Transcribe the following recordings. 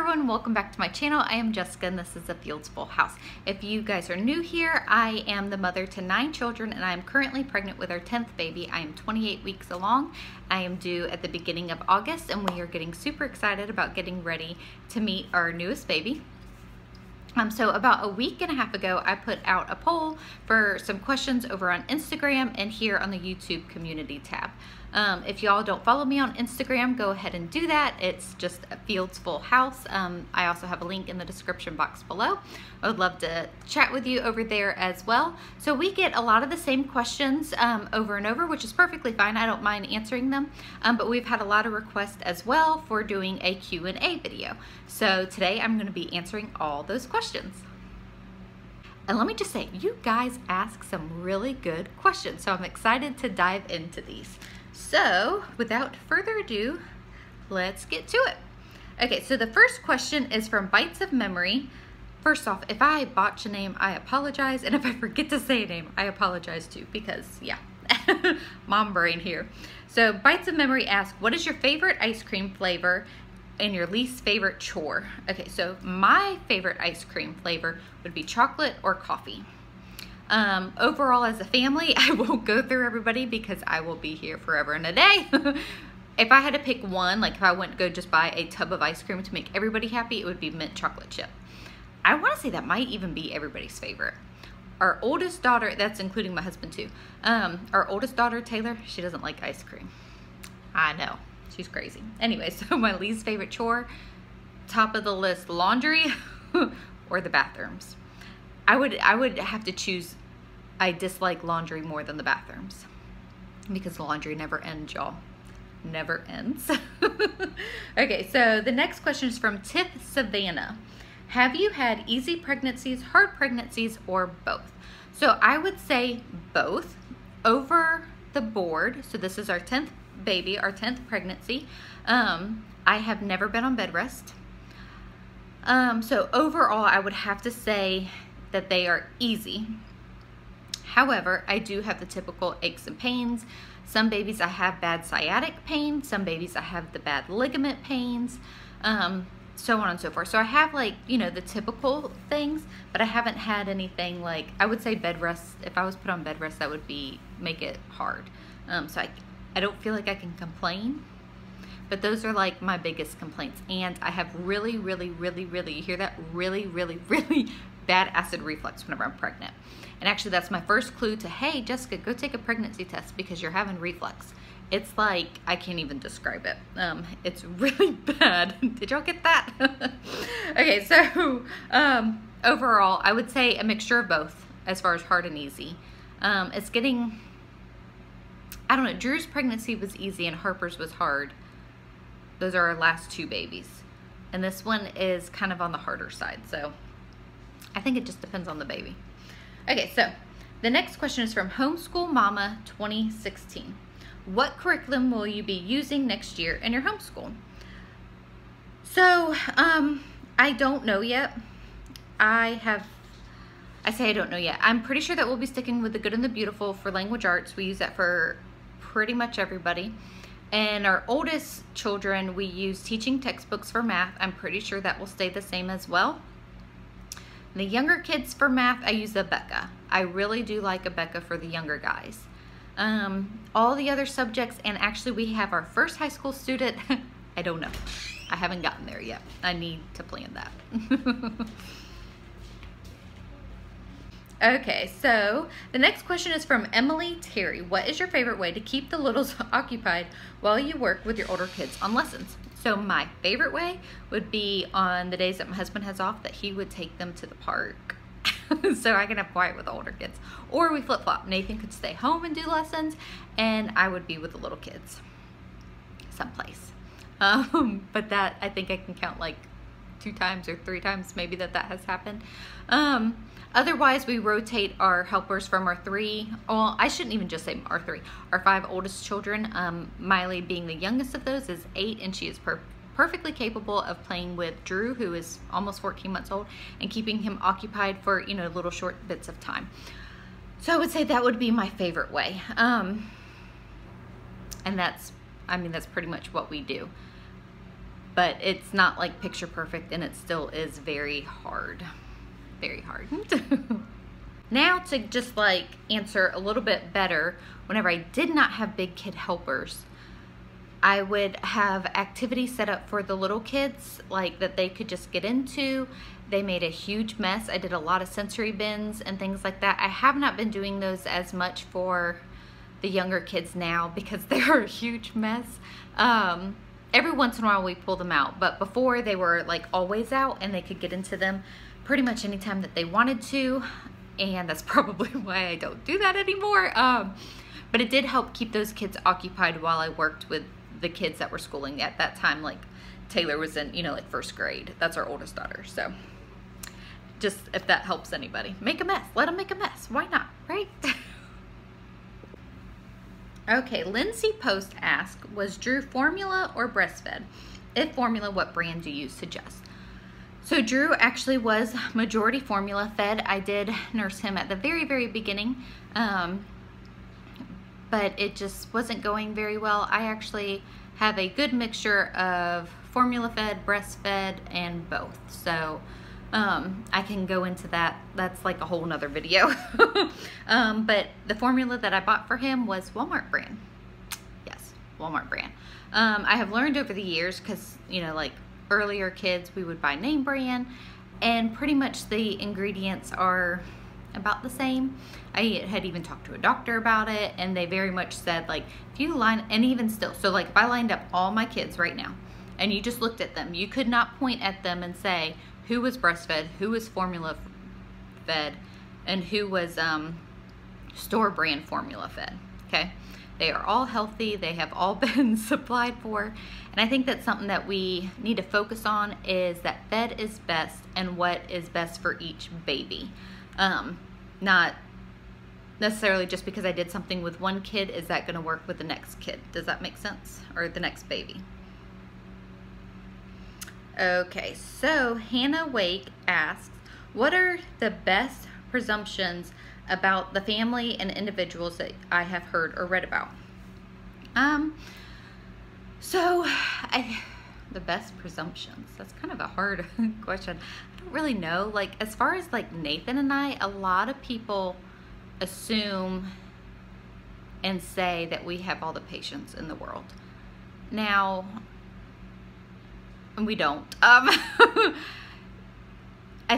everyone, welcome back to my channel. I am Jessica and this is A Fields Full House. If you guys are new here, I am the mother to 9 children and I am currently pregnant with our 10th baby. I am 28 weeks along. I am due at the beginning of August and we are getting super excited about getting ready to meet our newest baby. So about a week and a half ago, I put out a poll for some questions over on Instagram and here on the YouTube community tab. If y'all don't follow me on Instagram, go ahead and do that. It's just A Fields Full House. I also have a link in the description box below. I would love to chat with you over there as well. So we get a lot of the same questions over and over, which is perfectly fine. I don't mind answering them, but we've had a lot of requests as well for doing a Q&A video. So today I'm going to be answering all those questions. And let me just say, you guys ask some really good questions, so I'm excited to dive into these. So without further ado, let's get to it. Okay, so the first question is from Bites of Memory. First off, if I botch a name, I apologize. And if I forget to say a name, I apologize too, because yeah, mom brain here. So Bites of Memory asks, what is your favorite ice cream flavor and your least favorite chore? Okay, so my favorite ice cream flavor would be chocolate or coffee. Overall as a family, I won't go through everybody because I will be here forever and a day. If I had to pick one, like if I went to go just buy a tub of ice cream to make everybody happy, it would be mint chocolate chip. I want to say that might even be everybody's favorite. Our oldest daughter, that's including my husband too, our oldest daughter, Taylor, she doesn't like ice cream. I know, she's crazy. Anyway, so my least favorite chore, top of the list, laundry or the bathrooms. I would have to choose. I dislike laundry more than the bathrooms because laundry never ends, y'all. Never ends. Okay, so the next question is from Tiff Savannah. Have you had easy pregnancies, hard pregnancies, or both? So I would say both over the board. So this is our 10th baby, our 10th pregnancy. I have never been on bed rest. So overall, I would have to say that they are easy. However, I do have the typical aches and pains. Some babies I have bad sciatic pain. Some babies I have the bad ligament pains, so on and so forth. So I have, like, you know, the typical things, but I haven't had anything like, I would say bed rest. If I was put on bed rest, that would make it hard. So I don't feel like I can complain. But those are like my biggest complaints. And I have really, you hear that? Really bad acid reflux whenever I'm pregnant. And actually that's my first clue to, hey, Jessica, go take a pregnancy test because you're having reflux. It's like, I can't even describe it. It's really bad. Did y'all get that? Okay, so overall, I would say a mixture of both as far as hard and easy. It's getting, I don't know, Drew's pregnancy was easy and Harper's was hard. Those are our last 2 babies. And this one is kind of on the harder side. So I think it just depends on the baby. Okay, so the next question is from Homeschool Mama 2016. What curriculum will you be using next year in your homeschool? So I don't know yet. I say I don't know yet. I'm pretty sure that we'll be sticking with the Good and the Beautiful for language arts. We use that for pretty much everybody. And our oldest children, we use teaching textbooks for math. I'm pretty sure that will stay the same as well. The younger kids for math, I use Abeka. I really do like Abeka for the younger guys. All the other subjects, and actually we have our first high school student. I don't know. I haven't gotten there yet. I need to plan that. Okay, so the next question is from Emily Terry. What is your favorite way to keep the littles occupied while you work with your older kids on lessons? So my favorite way would be on the days that my husband has off, that he would take them to the park so I can have quiet with the older kids. Or we flip-flop. Nathan could stay home and do lessons and I would be with the little kids someplace. But that, I think I can count like 2 times or 3 times maybe that has happened. Otherwise, we rotate our helpers from our 3, well, I shouldn't even just say our 3, our 5 oldest children. Miley being the youngest of those is 8, and she is perfectly capable of playing with Drew, who is almost 14 months old, and keeping him occupied for, you know, little short bits of time. So I would say that would be my favorite way. And that's, I mean, that's pretty much what we do. but it's not like picture perfect, and it still is very hard. Very hard. Now to just like answer a little bit better, whenever I did not have big kid helpers, I would have activities set up for the little kids, like that they could just get into. They made a huge mess. I did a lot of sensory bins and things like that. I have not been doing those as much for the younger kids now because they're a huge mess. Every once in a while we pull them out, but before they were like always out and they could get into them pretty much anytime that they wanted to, and that's probably why I don't do that anymore. But it did help keep those kids occupied while I worked with the kids that were schooling at that time. Like Taylor was in, like first grade. That's our oldest daughter. So just if that helps anybody, make a mess, let them make a mess. Why not, right? Okay, Lindsay Post asked, was Drew formula or breastfed? If formula, what brand do you suggest? So Drew actually was majority formula fed. I did nurse him at the very, very beginning, but it just wasn't going very well. I actually have a good mixture of formula fed, breastfed, and both. So I can go into that. That's like a whole nother video. But the formula that I bought for him was Walmart brand. Yes, Walmart brand. I have learned over the years, because, like earlier kids, we would buy name brand, and pretty much the ingredients are about the same. I had even talked to a doctor about it, and they very much said, like, if you line, and even still, so like if I lined up all my kids right now and you just looked at them, you could not point at them and say who was breastfed, who was formula fed, and who was store brand formula fed. Okay, they are all healthy, they have all been supplied for, and I think that's something that we need to focus on, is that fed is best and what is best for each baby. Not necessarily just because I did something with one kid, is that going to work with the next kid? Does that make sense? Or the next baby? Okay, so Hannah Wake asks, what are the best presumptions about the family and individuals that I have heard or read about? The best presumptions, that's kind of a hard question. I don't really know. Like, as far as like Nathan and I, a lot of people assume and say that we have all the patience in the world. Now, we don't. I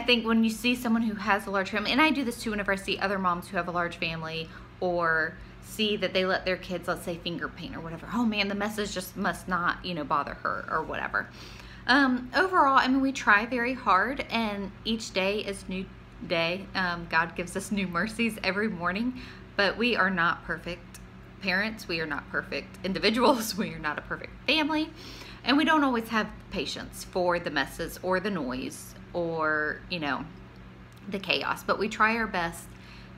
think when you see someone who has a large family, and I do this too whenever I see other moms who have a large family, or see that they let their kids, let's say, finger paint or whatever. Oh man, the messes just must not, bother her or whatever. Overall, I mean, we try very hard, and each day is new day. God gives us new mercies every morning, but we are not perfect parents. We are not perfect individuals. We are not a perfect family, and we don't always have patience for the messes or the noise or, the chaos, but we try our best.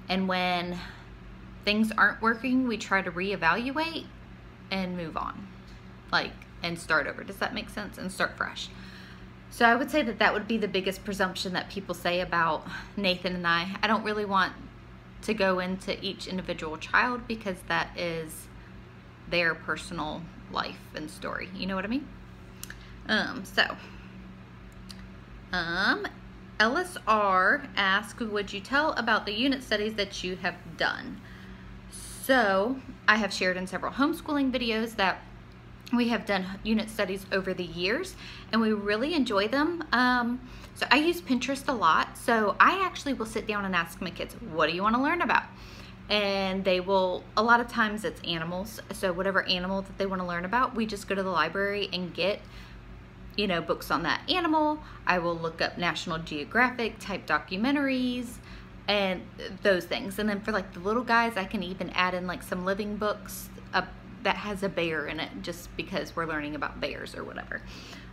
And when things aren't working, we try to reevaluate and move on, and start over. Does that make sense? And start fresh. So I would say that that would be the biggest presumption that people say about Nathan and I. I don't really want to go into each individual child, because that is their personal life and story. You know what I mean? Ellis R. asked, would you tell about the unit studies that you have done? So I have shared in several homeschooling videos that we have done unit studies over the years, and we really enjoy them. So I use Pinterest a lot. So I actually will sit down and ask my kids, what do you want to learn about? And they will, a lot of times it's animals. So whatever animal that they want to learn about, we just go to the library and get, books on that animal. I will look up National Geographic type documentaries and those things. And then for like the little guys, I can even add in like some living books that has a bear in it, just because we're learning about bears or whatever.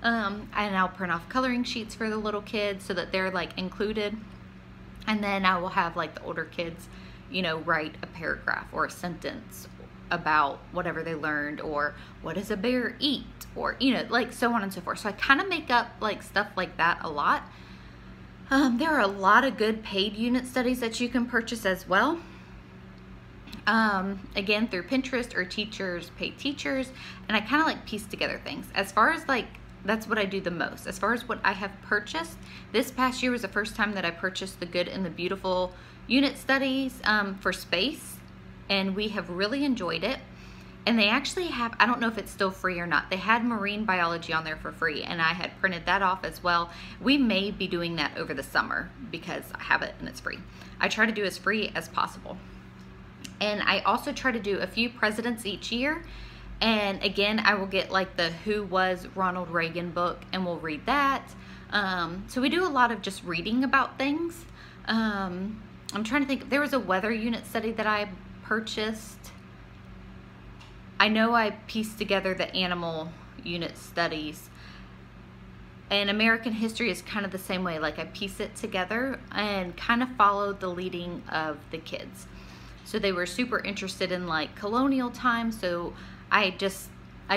And I'll print off coloring sheets for the little kids so that they're like included. And then I will have like the older kids, write a paragraph or a sentence about whatever they learned, or what does a bear eat, or, like so on and so forth. So I kind of make up like stuff like that a lot. There are a lot of good paid unit studies that you can purchase as well. Again, through Pinterest or teachers, paid teachers, and I kind of like piece together things. As far as like that's what I do the most. As far as what I have purchased, this past year was the first time that I purchased the Good and the Beautiful unit studies for space, and we have really enjoyed it. And they actually have, I don't know if it's still free or not, they had marine biology on there for free, and I had printed that off as well. We may be doing that over the summer because I have it and it's free. I try to do as free as possible. And I also try to do a few presidents each year. And again, I will get like the Who Was Ronald Reagan book, and we'll read that. So we do a lot of just reading about things. I'm trying to think, there was a weather unit study that I purchased. I know I pieced together the animal unit studies. And American history is kind of the same way. Like I piece it together and kind of follow the leading of the kids. So they were super interested in like colonial times. So I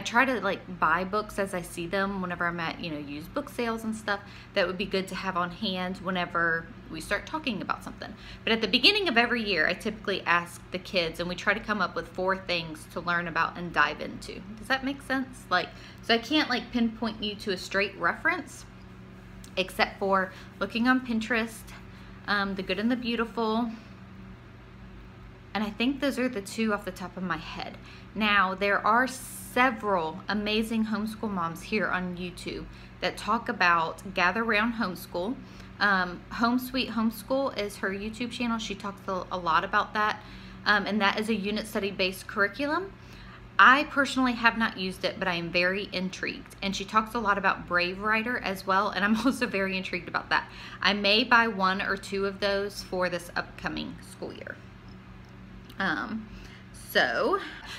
try to like buy books as I see them whenever I'm at, used book sales and stuff. That would be good to have on hand whenever we start talking about something. But at the beginning of every year, I typically ask the kids, and we try to come up with 4 things to learn about and dive into. Does that make sense? So I can't like pinpoint you to a straight reference, except for looking on Pinterest, The Good and the Beautiful, and I think those are the 2 off the top of my head. Now, there are several amazing homeschool moms here on YouTube that talk about Gather Round Homeschool. Home Sweet Homeschool is her YouTube channel. She talks a lot about that, and that is a unit study based curriculum. I personally have not used it, but I am very intrigued. And she talks a lot about Brave Writer as well, and I'm also very intrigued about that. I may buy 1 or 2 of those for this upcoming school year.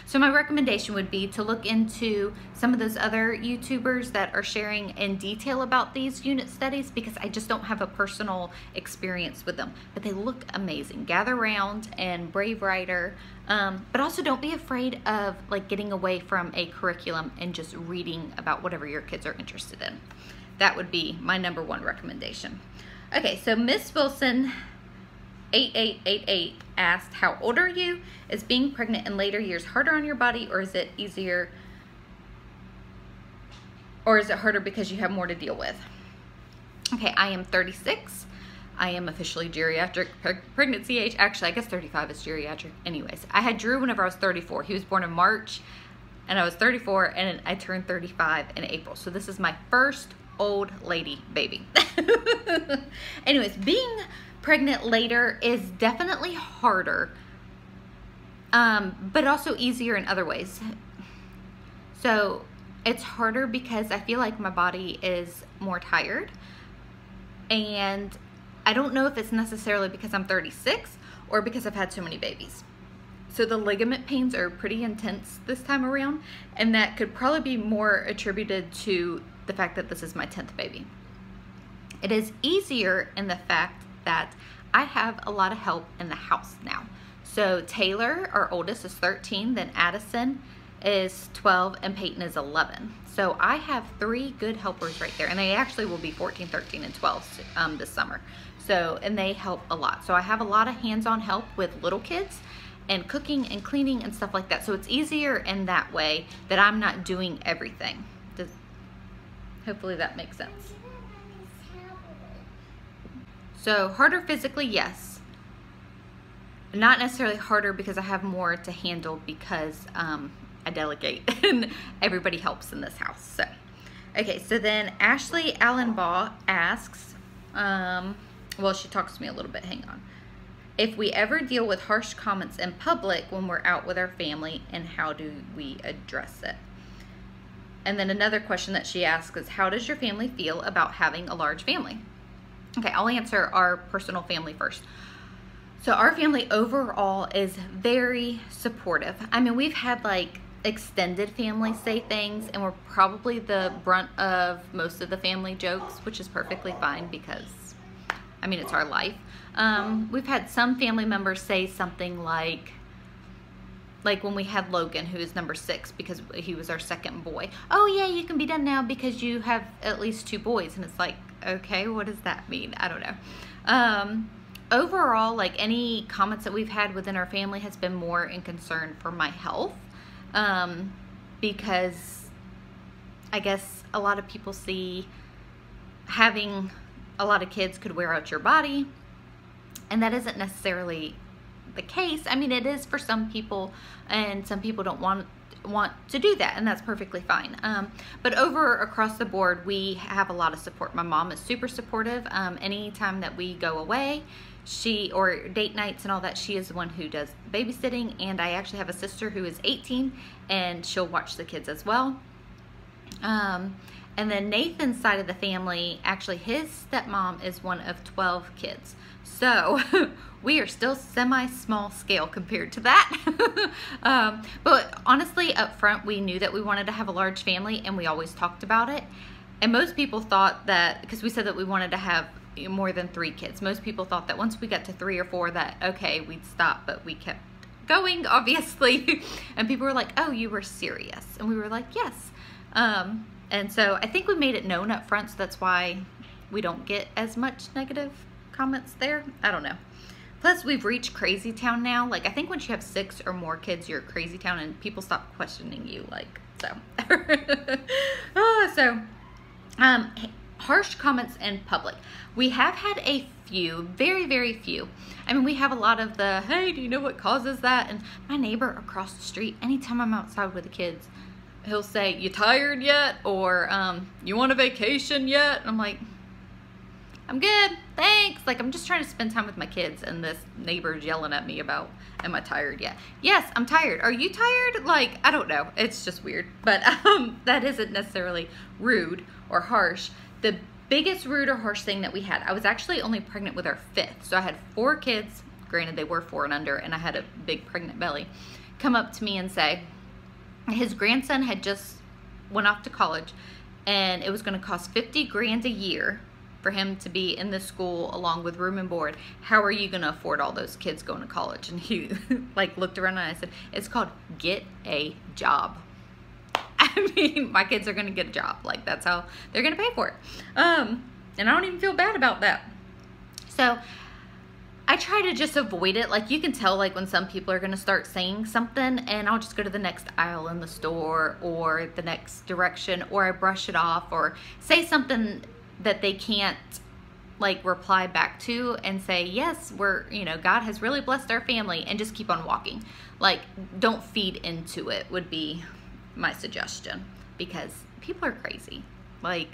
So my recommendation would be to look into some of those other YouTubers that are sharing in detail about these unit studies, because I just don't have a personal experience with them, but they look amazing. Gather Round and Brave Writer, but also don't be afraid of like getting away from a curriculum and just reading about whatever your kids are interested in. That would be my #1 recommendation. Okay, so Miss Wilson 8888 asked, how old are you? Is being pregnant in later years harder on your body, or is it easier, or is it harder because you have more to deal with? Okay, I am 36. I am officially geriatric pregnancy age. Actually, I guess 35 is geriatric. Anyways, I had Drew whenever I was 34. He was born in March, and I was 34, and I turned 35 in April. So this is my first old lady baby. Anyways, being pregnant later is definitely harder, but also easier in other ways. So it's harder because I feel like my body is more tired, and I don't know if it's necessarily because I'm 36 or because I've had so many babies. So the ligament pains are pretty intense this time around, and that could probably be more attributed to the fact that this is my 10th baby. It is easier in the fact that I have a lot of help in the house now. So Taylor, our oldest, is 13, then Addison is 12, and Peyton is 11. So I have 3 good helpers right there, and they actually will be 14, 13, and 12 this summer. So, and they help a lot. So I have a lot of hands-on help with little kids and cooking and cleaning and stuff like that. So it's easier in that way that I'm not doing everything. Hopefully that makes sense. So harder physically, yes. Not necessarily harder because I have more to handle because I delegate and everybody helps in this house. So, okay, so then Ashley Allenbaugh asks, well, she talks to me a little bit, hang on. If we ever deal with harsh comments in public when we're out with our family, and how do we address it? And then another question that she asks is, how does your family feel about having a large family? Okay, I'll answer our personal family first. So our family overall is very supportive. I mean, we've had like extended family say things, and we're probably the brunt of most of the family jokes, which is perfectly fine because, I mean, it's our life. We've had some family members say something like when we had Logan, who is number 6, because he was our second boy. Oh yeah, you can be done now because you have at least 2 boys. And it's like, okay, what does that mean? I don't know. Overall, like any comments that we've had within our family has been more in concern for my health, because I guess a lot of people see having a lot of kids could wear out your body, and that isn't necessarily the case. I mean, it is for some people, and some people don't want to do that, and that's perfectly fine. But across the board, we have a lot of support. My mom is super supportive. Anytime that we go away, or date nights and all that, she is the one who does babysitting. And I actually have a sister who is 18, and she'll watch the kids as well. And then Nathan's side of the family, actually his stepmom is one of 12 kids. So we are still semi-small scale compared to that. But honestly, up front, we knew that we wanted to have a large family, and we always talked about it. And most people thought that, because we said that we wanted to have more than 3 kids, most people thought that once we got to 3 or 4 that, okay, we'd stop, but we kept going, obviously. And people were like, oh, you were serious? And we were like, yes. And so I think we made it known up front, so that's why we don't get as much negative comments there. I don't know. Plus, we've reached crazy town now. Like, I think once you have 6 or more kids, you're crazy town, and people stop questioning you. Like, so. Harsh comments in public. We have had a few, very, very few. I mean, we have a lot of the, hey, do you know what causes that? And my neighbor across the street, anytime I'm outside with the kids, he'll say, you tired yet? Or, you want a vacation yet? And I'm like, I'm good, thanks. Like, I'm just trying to spend time with my kids, and this neighbor's yelling at me about, am I tired yet? Yes, I'm tired. Are you tired? Like, I don't know. It's just weird. But that isn't necessarily rude or harsh. The biggest rude or harsh thing that we had, I was actually only pregnant with our 5th. So I had 4 kids, granted they were 4 and under, and I had a big pregnant belly, come up to me and say, his grandson had just went off to college, and it was going to cost $50 grand a year for him to be in this school along with room and board. How are you going to afford all those kids going to college? And he like looked around, and I said, it's called get a job. I mean, my kids are going to get a job. Like, that's how they're going to pay for it. And I don't even feel bad about that. So I try to just avoid it. Like, you can tell, like, when some people are going to start saying something, and I'll just go to the next aisle in the store or the next direction, or I brush it off or say something that they can't, like, reply back to and say, yes, God has really blessed our family, and just keep on walking. Like, don't feed into it would be my suggestion, because people are crazy. Like,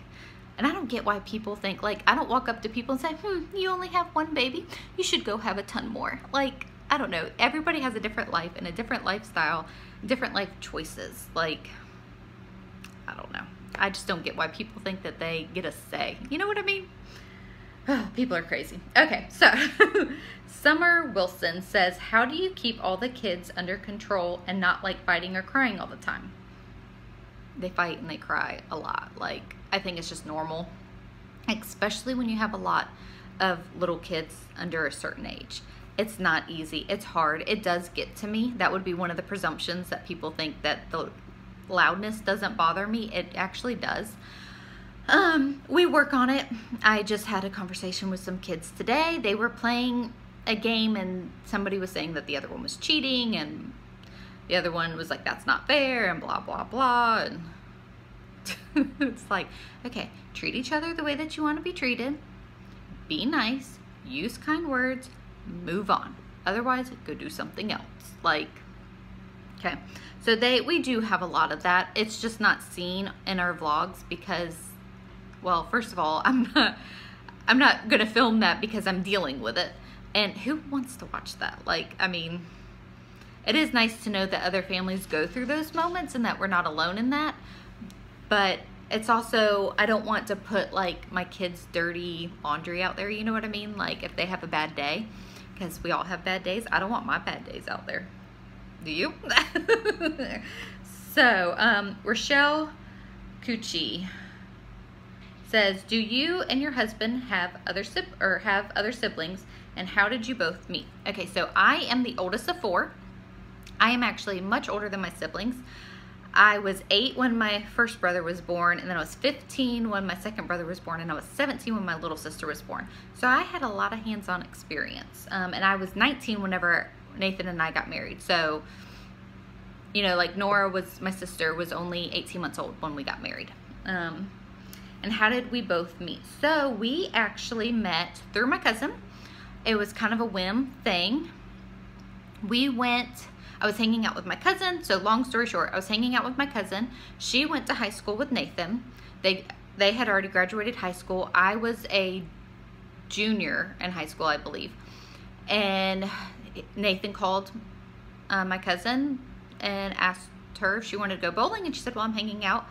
and I don't get why people think, like, I don't walk up to people and say, you only have 1 baby, you should go have a ton more. Like, I don't know. Everybody has a different life and a different lifestyle, different life choices. Like, I don't know. I just don't get why people think that they get a say. You know what I mean? Oh, people are crazy. Okay, so Summer Wilson says, how do you keep all the kids under control and not like fighting or crying all the time? They fight and they cry a lot. Like, I think it's just normal, especially when you have a lot of little kids under a certain age. It's not easy. It's hard. It does get to me. That would be one of the presumptions, that people think that the loudness doesn't bother me. It actually does. We work on it. I just had a conversation with some kids today. They were playing a game, and somebody was saying that the other one was cheating, and the other one was like, that's not fair, and blah, blah, blah. And it's like, okay, treat each other the way that you want to be treated. Be nice. Use kind words. Move on. Otherwise, go do something else. Like, okay. So we do have a lot of that. It's just not seen in our vlogs because, well, first of all, I'm not going to film that because I'm dealing with it. And who wants to watch that? Like, I mean, it is nice to know that other families go through those moments and that we're not alone in that. But it's also, I don't want to put, like, my kids' dirty laundry out there. You know what I mean? Like, if they have a bad day, because we all have bad days. I don't want my bad days out there. Do you? So, Rochelle Cucci says, do you and your husband have other siblings, and how did you both meet? Okay, so I am the oldest of 4. I am actually much older than my siblings. I was 8 when my first brother was born, and then I was 15 when my second brother was born, and I was 17 when my little sister was born. So I had a lot of hands-on experience, and I was 19 whenever Nathan and I got married. So, you know, like, Nora was, my sister, was only 18 months old when we got married. And how did we both meet? So we actually met through my cousin. It was kind of a whim thing. I was hanging out with my cousin. So long story short, I was hanging out with my cousin. She went to high school with Nathan. They had already graduated high school. I was a junior in high school, I believe. And Nathan called my cousin and asked her if she wanted to go bowling. And she said, well, I'm hanging out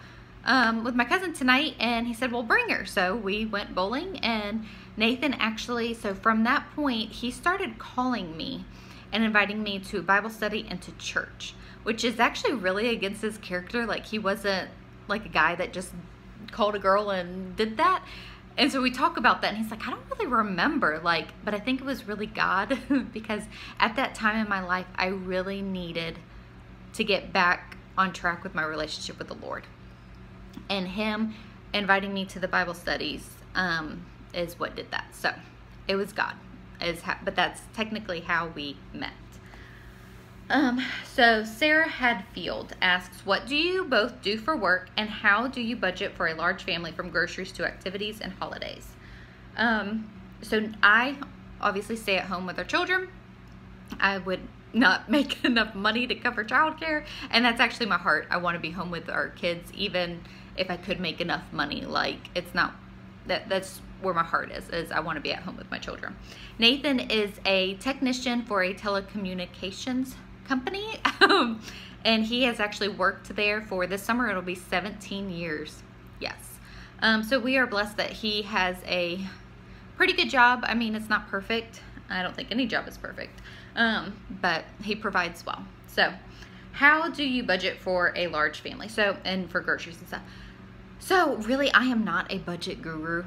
with my cousin tonight. And he said, well, bring her. So we went bowling, and Nathan actually, so from that point, he started calling me and inviting me to Bible study and to church, which is actually really against his character. Like, he wasn't like a guy that just called a girl and did that. And so we talk about that, and he's like, I don't really remember, but I think it was really God because at that time in my life, I really needed to get back on track with my relationship with the Lord. And him inviting me to the Bible studies is what did that. So it was God, but that's technically how we met. So Sarah Hadfield asks, what do you both do for work, and how do you budget for a large family from groceries to activities and holidays? So I obviously stay at home with our children. I would not make enough money to cover childcare, and that's actually my heart. I want to be home with our kids, even if I could make enough money. It's not that's where my heart is I want to be at home with my children. Nathan is a technician for a telecommunications company, and he has actually worked there for this summer. It'll be 17 years. Yes. So we are blessed that he has a pretty good job. I mean, it's not perfect. I don't think any job is perfect, but he provides well. So how do you budget for a large family? So, and for groceries and stuff. So really, I am not a budget guru.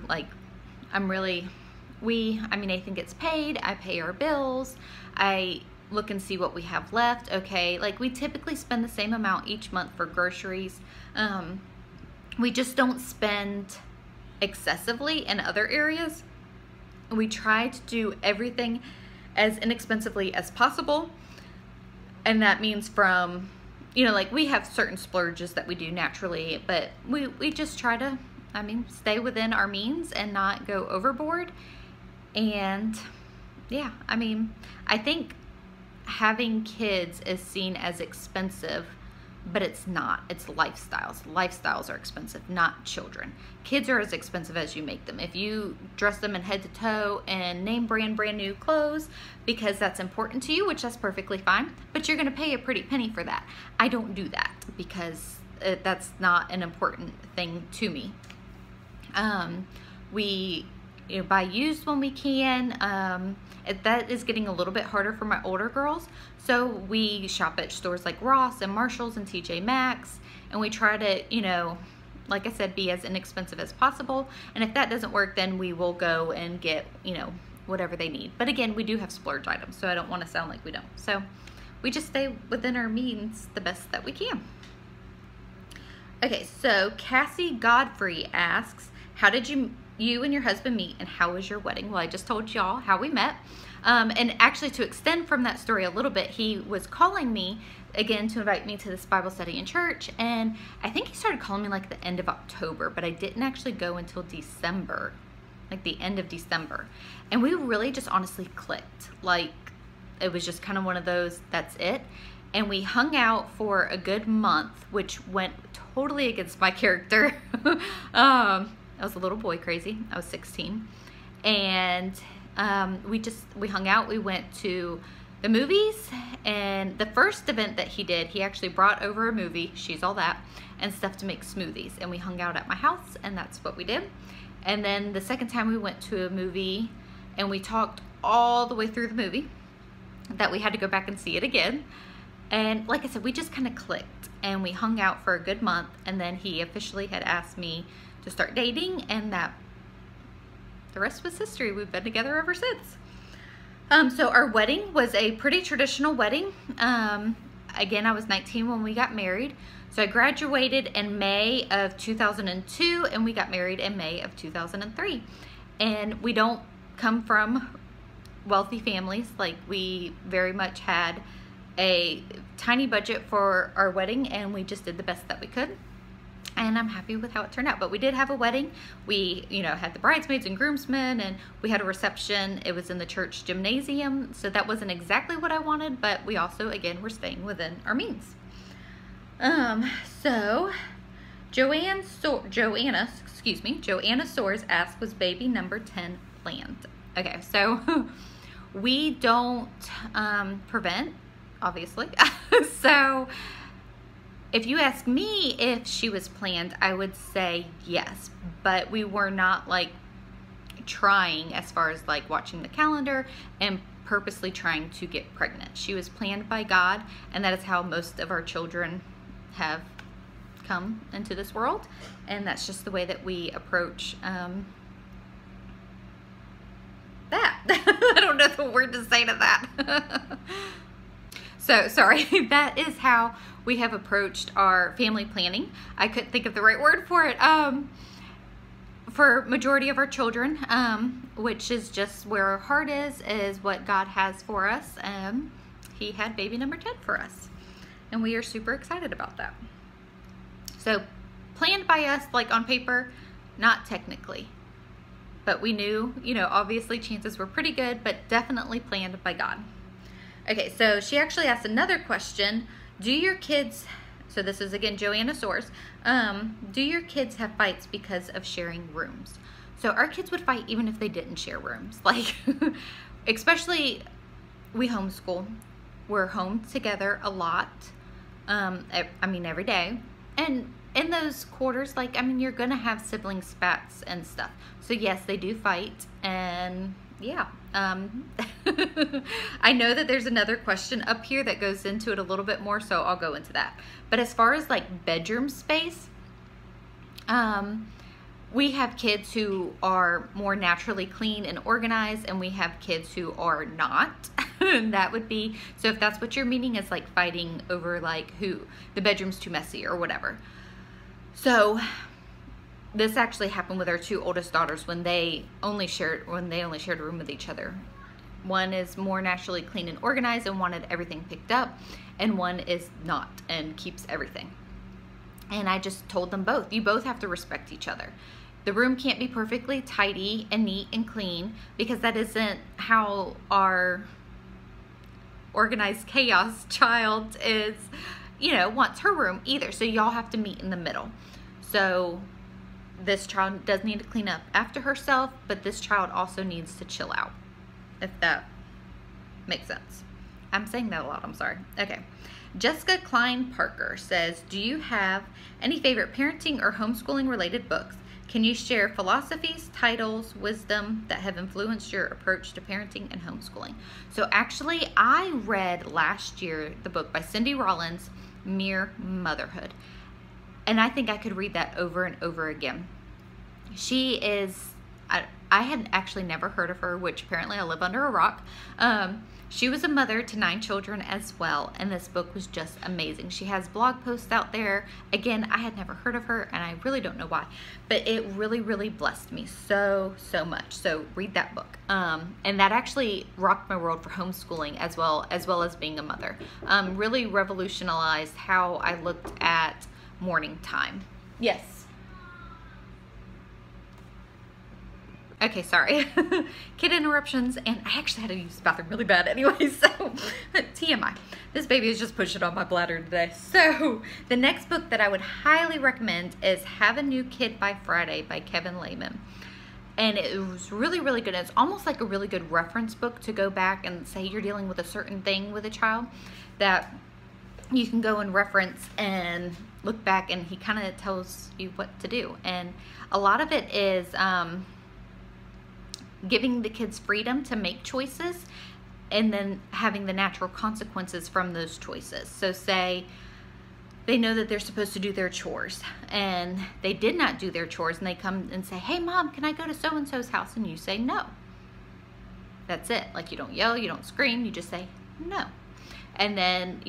Nathan gets paid, I pay our bills, I look and see what we have left. Okay, we typically spend the same amount each month for groceries. We just don't spend excessively in other areas. We try to do everything as inexpensively as possible, and that means from, we have certain splurges that we do naturally, but we just try to, stay within our means and not go overboard. And yeah, I think having kids is seen as expensive, but it's not. It's lifestyles. Lifestyles are expensive, not children. Kids are as expensive as you make them. If you dress them in head to toe and name brand new clothes because that's important to you, which that's perfectly fine, but you're going to pay a pretty penny for that. I don't do that because that's not an important thing to me. We buy used when we can. That is getting a little bit harder for my older girls. So we shop at stores like Ross and Marshalls and TJ Maxx, and we try to, like I said, be as inexpensive as possible. And if that doesn't work, then we will go and get, whatever they need. But again, we do have splurge items, so I don't want to sound like we don't. So we just stay within our means the best that we can. Okay, so Cassie Godfrey asks, how did you and your husband meet, and how was your wedding? Well, I just told y'all how we met. And actually, to extend from that story a little bit, he was calling me again to invite me to this Bible study in church, and I think he started calling me the end of October, but I didn't actually go until December, the end of December. And we really just honestly clicked. It was just kind of one of those, that's it. And we hung out for a good month, which went totally against my character. I was a little boy crazy. I was 16. And we hung out. We went to the movies, and the first event that he did, he actually brought over a movie, She's All That, and stuff to make smoothies. And we hung out at my house, and that's what we did. And then the second time we went to a movie, and we talked all the way through the movie, that we had to go back and see it again. And like I said, we just kind of clicked, and we hung out for a good month, and then he officially had asked me to start dating, and the rest was history. We've been together ever since. So our wedding was a pretty traditional wedding. Again, I was 19 when we got married. So I graduated in May of 2002, and we got married in May of 2003. And we don't come from wealthy families. We very much had a tiny budget for our wedding, and we just did the best that we could. and I'm happy with how it turned out. But we did have a wedding. We, had the bridesmaids and groomsmen, and we had a reception. It was in the church gymnasium, so that wasn't exactly what I wanted, but we also, again, were staying within our means. So Joanna Soares asked, was baby number 10 planned? Okay, so we don't prevent, obviously. So if you ask me if she was planned, I would say yes, but we were not like trying as far as like watching the calendar and purposely trying to get pregnant. She was planned by God, and that is how most of our children have come into this world, and that's just the way that we approach that. I don't know the word to say to that. So sorry, that is how we have approached our family planning. I couldn't think of the right word for it. For majority of our children, which is just where our heart is what God has for us. He had baby number 10 for us, and we are super excited about that. So planned by us, like on paper, not technically, but we knew, obviously chances were pretty good, but definitely planned by God. Okay, so she actually asked another question. Do your kids, so this is again Joanna Soares, do your kids have fights because of sharing rooms? So our kids would fight even if they didn't share rooms. Like, especially we homeschool. We're home together a lot. Every day. And in those quarters, you're gonna have sibling spats and stuff. So yes, they do fight, and yeah. I know that there's another question up here that goes into it a little bit more, so I'll go into that. But as far as like bedroom space, we have kids who are more naturally clean and organized, and we have kids who are not. And that would be, so if that's what you're meaning, is like fighting over like who the bedroom's too messy or whatever. So this actually happened with our two oldest daughters when they only shared a room with each other. One is more naturally clean and organized and wanted everything picked up, and one is not and keeps everything. And I just told them both, you both have to respect each other. The room can't be perfectly tidy and neat and clean, because that isn't how our organized chaos child is, wants her room either. So y'all have to meet in the middle. So this child does need to clean up after herself, but this child also needs to chill out, if that makes sense. I'm saying that a lot, I'm sorry. Okay. Jessica Klein Parker says, do you have any favorite parenting or homeschooling related books? Can you share philosophies, titles, wisdom that have influenced your approach to parenting and homeschooling? So actually, I read last year the book by Cindy Rollins, Mere Motherhood. And I think I could read that over and over again. She is, I had actually never heard of her, which apparently I live under a rock. She was a mother to 9 children as well, and this book was just amazing. She has blog posts out there. Again, I had never heard of her, and I really don't know why, but it really, really blessed me so much. So read that book. And that actually rocked my world for homeschooling as well as being a mother. Really revolutionized how I looked at morning time. Yes. Okay, sorry. Kid interruptions, and I actually had to use the bathroom really bad anyway, so TMI. This baby is just pushing on my bladder today. So the next book that I would highly recommend is Have a New Kid by Friday by Kevin Lehman. And it was really, really good. It's almost like a really good reference book to go back and say you're dealing with a certain thing with a child that you can go and reference and look back, and he kind of tells you what to do. And a lot of it is giving the kids freedom to make choices, and then having the natural consequences from those choices. So say they know that they're supposed to do their chores, and they did not do their chores, and they come and say, hey mom, can I go to so-and-so's house? And you say no. That's it. Like, you don't yell, you don't scream, you just say no. And then,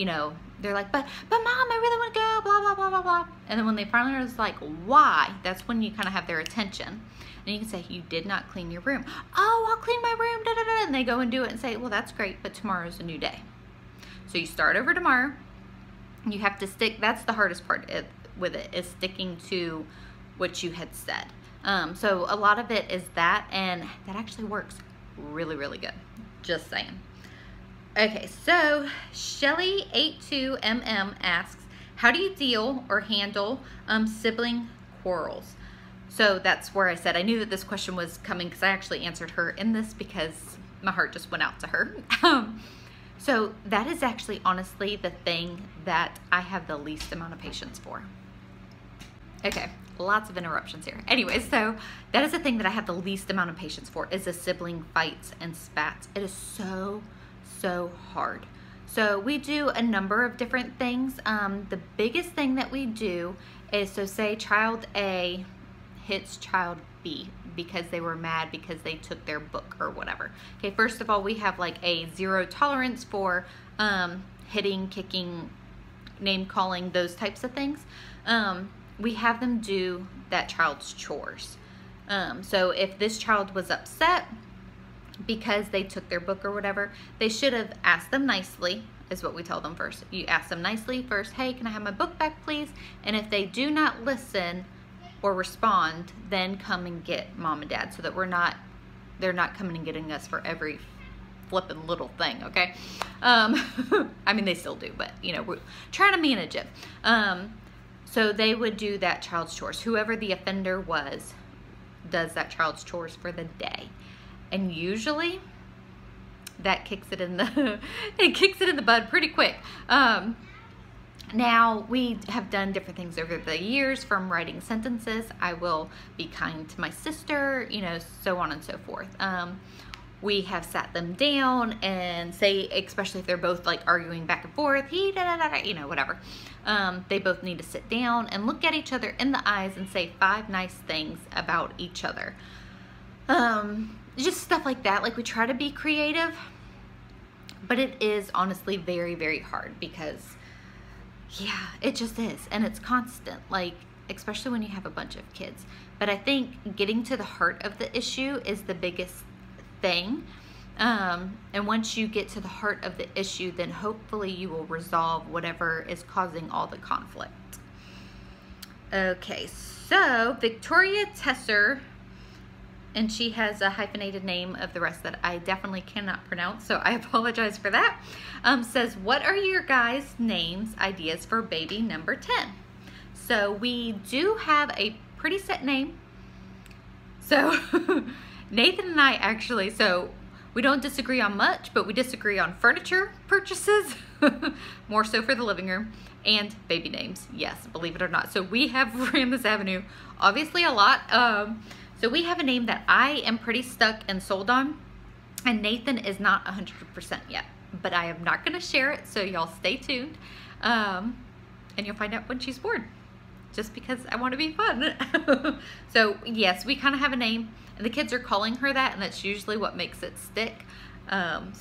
they're like, but mom, I really want to go, blah, blah, blah, blah, blah. And then when they finally are like, why? That's when you kind of have their attention. And you can say, you did not clean your room. Oh, I'll clean my room, da, da, da. And they go and do it and say, well, that's great, but tomorrow's a new day. So you start over tomorrow. You have to stick, that's the hardest part with it, is sticking to what you had said. So a lot of it is that, and that actually works really, really good. Just saying. Okay, so Shelly82MM asks, how do you deal or handle sibling quarrels? So that's where I said I knew that this question was coming, because I actually answered her in this because my heart just went out to her. So that is actually honestly the thing that I have the least amount of patience for. Okay, lots of interruptions here. Anyway, so that is the thing that I have the least amount of patience for, is the sibling fights and spats. It is so hard. So we do a number of different things. The biggest thing that we do is, so say child A hits child B because they were mad because they took their book or whatever. Okay, first of all, we have like a 0 tolerance for hitting, kicking, name calling, those types of things. We have them do that child's chores. So if this child was upset because they took their book or whatever, they should have asked them nicely, is what we tell them first. You ask them nicely first, hey, can I have my book back, please? And if they do not listen or respond, then come and get mom and dad, so that they're not coming and getting us for every flipping little thing, okay? I mean, they still do, but you know, we're trying to manage it. So they would do that child's chores. Whoever the offender was does that child's chores for the day. And usually that kicks it in the bud pretty quick. Now, we have done different things over the years, from writing sentences, I will be kind to my sister, you know, so on and so forth. We have sat them down and say, especially if they're both like arguing back and forth, you know, whatever. They both need to sit down and look at each other in the eyes and say 5 nice things about each other. Just stuff like that. Like, we try to be creative, but it is honestly very, very hard, because yeah, it just is. And it's constant, like, especially when you have a bunch of kids. But I think getting to the heart of the issue is the biggest thing. And once you get to the heart of the issue, then hopefully you will resolve whatever is causing all the conflict. Okay, so Victoria Tesser, and she has a hyphenated name of the rest that I definitely cannot pronounce, so I apologize for that, says, what are your guys' names ideas for baby number 10? So we do have a pretty set name. So Nathan and I actually, so we don't disagree on much, but we disagree on furniture purchases, more so for the living room, and baby names, yes, believe it or not. So we have ran this avenue obviously a lot. So we have a name that I am pretty stuck and sold on, and Nathan is not 100% yet, but I am not going to share it, so y'all stay tuned, and you'll find out when she's born, just because I want to be fun. So yes, we kind of have a name, and the kids are calling her that, and that's usually what makes it stick. And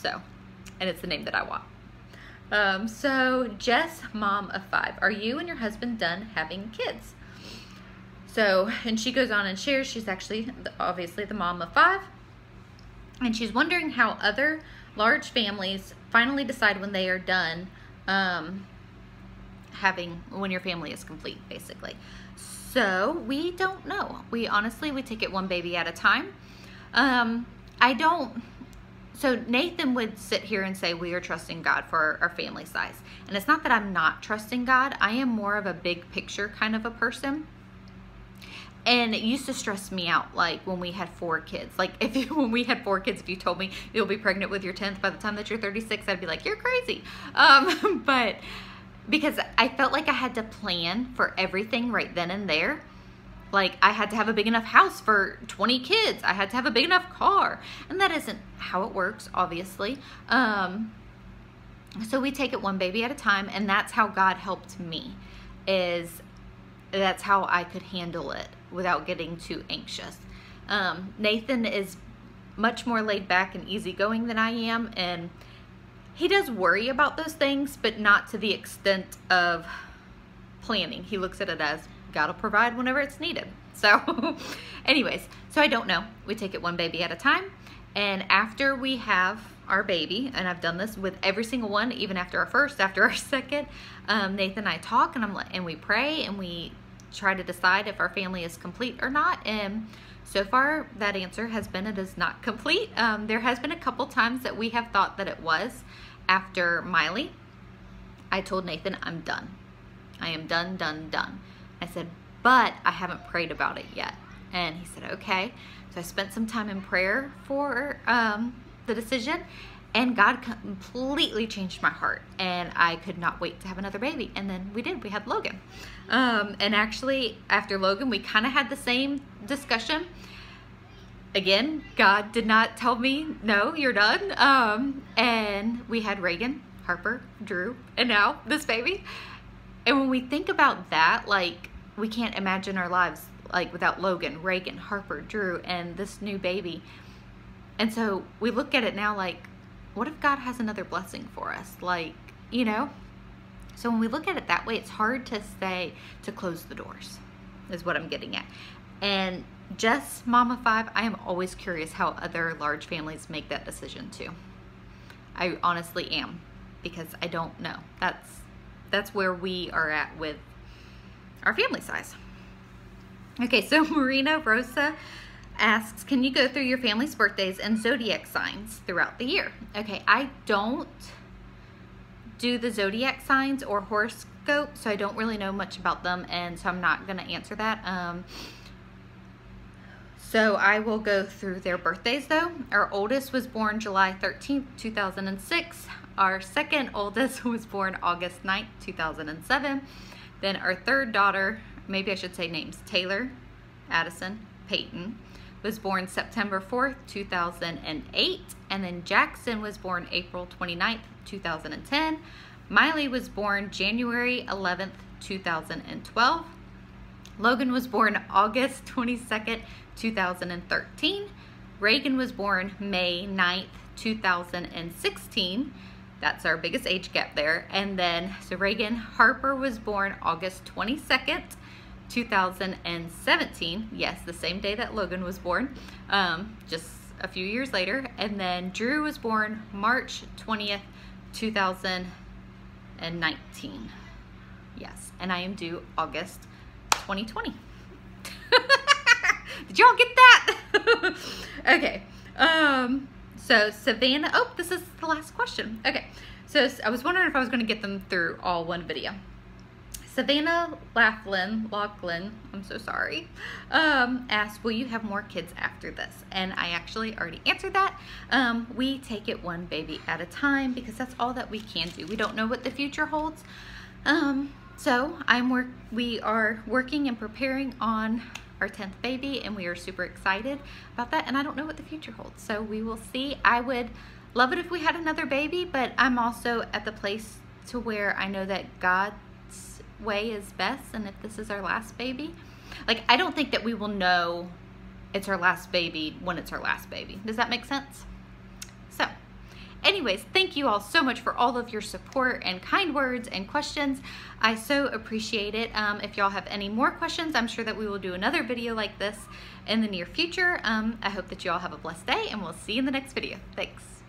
it's the name that I want. So Jess, mom of 5, are you and your husband done having kids? So, and she goes on and shares, she's actually obviously the mom of 5, and she's wondering how other large families finally decide when they are done when your family is complete, basically. So we don't know. We take it one baby at a time. So Nathan would sit here and say, we are trusting God for our family size. And it's not that I'm not trusting God. I am more of a big picture kind of a person. And it used to stress me out, like when we had 4 kids. Like when we had 4 kids, if you told me you'll be pregnant with your 10th by the time that you're 36, I'd be like, you're crazy. But because I felt like I had to plan for everything right then and there. Like, I had to have a big enough house for 20 kids. I had to have a big enough car. And that isn't how it works, obviously. So we take it one baby at a time, and that's how God helped me, that's how I could handle it without getting too anxious. Nathan is much more laid back and easygoing than I am, and he does worry about those things, but not to the extent of planning. He looks at it as, God will provide whenever it's needed. So anyways, so I don't know. We take it one baby at a time, And after we have our baby, and I've done this with every single one, even after our first, after our second, Nathan and I talk, and we pray, and we try to decide if our family is complete or not. And so far, that answer has been it is not complete. There has been a couple times that we have thought that it was. After Miley, I told Nathan, I'm done. I am done, done, done. I said, but I haven't prayed about it yet. And he said, okay. So I spent some time in prayer for the decision, and God completely changed my heart, and I could not wait to have another baby. And then we did. We had Logan. And actually, after Logan, we kind of had the same discussion. Again, God did not tell me, no, you're done. And we had Reagan, Harper, Drew, and now this baby. And when we think about that, like, we can't imagine our lives like without Logan, Reagan, Harper, Drew, and this new baby. And so we look at it now like, what if God has another blessing for us? Like, you know? So when we look at it that way, it's hard to say to close the doors, is what I'm getting at. And Jess, Mama 5, I am always curious how other large families make that decision too. I honestly am, because I don't know. That's where we are at with our family size. Okay, so Marina Rosa asks, can you go through your family's birthdays and zodiac signs throughout the year? Okay, I don't do the zodiac signs or horoscope, so I don't really know much about them, and so I'm not going to answer that. So I will go through their birthdays though. Our oldest was born July 13th, 2006. Our second oldest was born August 9th, 2007. Then our third daughter, maybe I should say names, Taylor, Addison, Peyton, was born September 4th, 2008. And then Jackson was born April 29th, 2010. Miley was born January 11th, 2012. Logan was born August 22nd, 2013. Reagan was born May 9th, 2016. That's our biggest age gap there. And then, so Reagan Harper was born August 22nd, 2017. Yes, the same day that Logan was born, just a few years later. And then Drew was born March 20th, 2019. Yes, and I am due August 2020. Did y'all get that? Okay. So Savannah, oh, this is the last question. Okay. So I was wondering if I was going to get them through all one video. Savannah Laughlin, I'm so sorry, asked, will you have more kids after this? And I actually already answered that. We take it one baby at a time, because that's all that we can do. We don't know what the future holds. So we are working and preparing on our 10th baby, and we are super excited about that, and I don't know what the future holds, so we will see. I would love it if we had another baby, but I'm also at the place to where I know that God's way is best, and if this is our last baby, like, I don't think that we will know it's our last baby when it's our last baby. Does that make sense? So anyways, thank you all so much for all of your support and kind words and questions. I so appreciate it. If y'all have any more questions, I'm sure that we will do another video like this in the near future. I hope that you all have a blessed day, and we'll see you in the next video. Thanks.